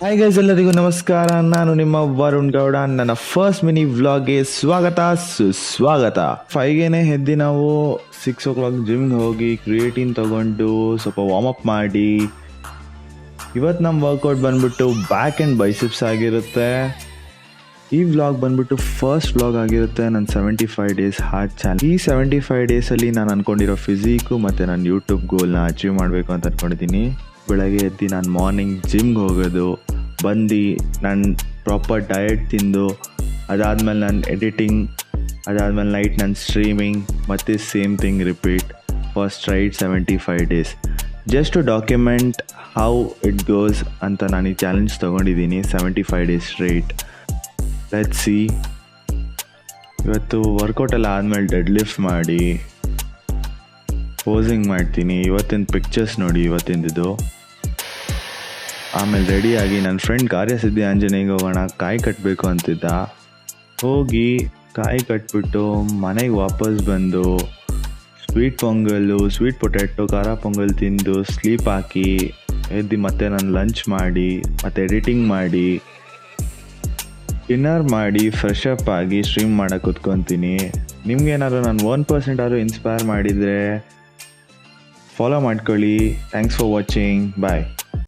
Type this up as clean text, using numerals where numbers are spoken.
Hi guys, ಎಲ್ಲರಿಗೂ ನಮಸ್ಕಾರ. ನಾನು ನಿಮ್ಮ ವರುಣ್ ಗೌಡ. ನನ್ನ ಫಸ್ಟ್ ಮಿನಿ ವ್ಲಾಗ್ಗೆ ಸ್ವಾಗತ ಸುಸ್ವಾಗತ. 5ಗೆ ಎದ್ದು ನಾವು 6 o'clock ಜಿಮ್ಗೆ ಹೋಗಿ ಕ್ರಿಯೇಟಿನ್ ತಗೊಂಡು ಸ್ವಲ್ಪ ವಾರ್ಮ್ ಅಪ್ ಮಾಡಿ, ಇವತ್ತು ನಮ್ಮ ವರ್ಕೌಟ್ ಬಂದ್ಬಿಟ್ಟು ಬ್ಯಾಕ್ ಆ್ಯಂಡ್ ಬೈಸಿಪ್ಸ್ ಆಗಿರುತ್ತೆ. ಈ ವ್ಲಾಗ್ ಬಂದ್ಬಿಟ್ಟು ಫಸ್ಟ್ ವ್ಲಾಗ್ ಆಗಿರುತ್ತೆ ನನ್ನ 75 days ಹಾರ್ಟ್ ಚಾಲೆಂಜ್. ಈ 75 ಡೇಸಲ್ಲಿ ನಾನು ಅಂದ್ಕೊಂಡಿರೋ ಫಿಸಿಕು ಮತ್ತು ನನ್ನ ಯೂಟ್ಯೂಬ್ ಗೋಲ್ನ ಅಚೀವ್ ಮಾಡಬೇಕು ಅಂತ ಅಂದ್ಕೊಂಡಿದ್ದೀನಿ. ಬೆಳಗ್ಗೆ ಎದ್ದು ನಾನು ಮಾರ್ನಿಂಗ್ ಜಿಮ್ಗೆ ಹೋಗೋದು, ಬಂದು ನಾನು ಪ್ರಾಪರ್ ಡಯಟ್ ತಿಂದು, ಅದಾದಮೇಲೆ ನಾನು ಎಡಿಟಿಂಗ್, ಅದಾದಮೇಲೆ ನೈಟ್ ನನ್ನ ಸ್ಟ್ರೀಮಿಂಗ್, ಮತ್ತು same thing repeat for straight 75 days. Just to document how it goes ಅಂತ ನಾನು ಈ ಚಾಲೆಂಜ್ ತೊಗೊಂಡಿದ್ದೀನಿ 75 days ಸ್ಟ್ರೈಟ್. Let's see. ಇವತ್ತು ವರ್ಕೌಟೆಲ್ಲ ಆದಮೇಲೆ ಡೆಡ್ ಲಿಫ್ಟ್ ಮಾಡಿ ಪೋಸಿಂಗ್ ಮಾಡ್ತೀನಿ. ಇವತ್ತಿನ ಪಿಕ್ಚರ್ಸ್ ನೋಡಿ ಇವತ್ತಿಂದು. ಆಮೇಲೆ ರೆಡಿಯಾಗಿ ನನ್ನ ಫ್ರೆಂಡ್ ಕಾರ್ಯಸಿದ್ಧಿ ಆಂಜನೇಯಗೆ ಹೋಗೋಣ, ಕಾಯಿ ಕಟ್ಟಬೇಕು ಅಂತಿದ್ದ. ಹೋಗಿ ಕಾಯಿ ಕಟ್ಬಿಟ್ಟು ಮನೆಗೆ ವಾಪಸ್ ಬಂದು ಸ್ವೀಟ್ ಪೊಂಗಲ್ಲು, ಸ್ವೀಟ್ ಪೊಟ್ಯಾಟೊ, ಖಾರ ಪೊಂಗಲ್ ತಿಂದು ಸ್ಲೀಪ್ ಹಾಕಿ ಎದ್ದು ಮತ್ತೆ ನಾನು ಲಂಚ್ ಮಾಡಿ ಮತ್ತು ಎಡಿಟಿಂಗ್ ಮಾಡಿ ಡಿನ್ನರ್ ಮಾಡಿ ಫ್ರೆಶ್ ಅಪ್ ಆಗಿ ಸ್ಟ್ರೀಮ್ ಮಾಡೋಕ್ಕೆ ಕೂತ್ಕೊತೀನಿ. ನಿಮ್ಗೇನಾದ್ರು ನಾನು 1% ಆದರೂ ಇನ್ಸ್ಪೈರ್ ಮಾಡಿದರೆ ಫಾಲೋ ಮಾಡ್ಕೊಳ್ಳಿ. Thanks for watching. ಬಾಯ್.